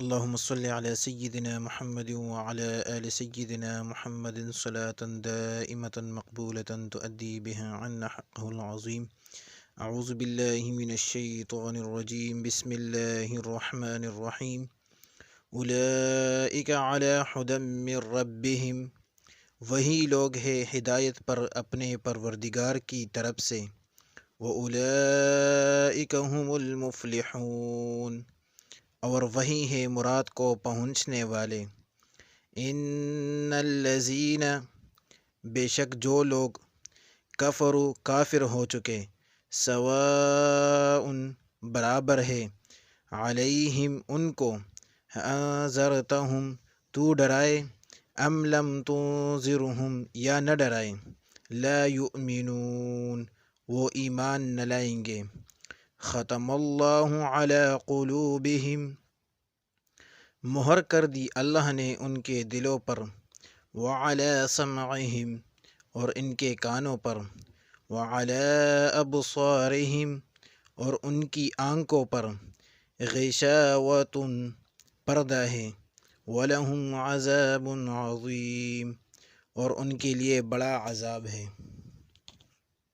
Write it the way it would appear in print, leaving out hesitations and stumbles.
اللهم صل على سيدنا محمد وعلى آل سيدنا محمد صلاة دائمة مقبولة تؤدي بها عنا حقه العظيم. أعوذ بالله من الشيطان الرجيم. بسم الله الرحمن الرحيم. أولئك على هدى من ربهم، وہی لوگ ہیں ہدایت پر اپنے پروردگار کی طرف سے. وَأُولَئِكَ هُمُ الْمُفْلِحُونَ، اور وہی ہے مراد کو پہنچنے والے. ان الذین، بے شک جو لوگ، کفروا کافر ہو چکے، سواء برابر ہے، علیہم ان کو، انذرتہم تو ڈرائے، ام لم تنذرہم یا نہ ڈرائے، لا یؤمنون وہ ایمان نہ لائیں گے. ختم اللہ علی قلوبہم، مہر کر دی اللہ نے ان کے دلوں پر، وعلی سمعہم اور ان کے کانوں پر، وعلی ابصارہم اور ان کی آنکھوں پر، غشاوۃ پردہ ہے، وَلَهُمْ عَذَابٌ عَظِيمٌ اور ان کے لیے بڑا عذاب ہے.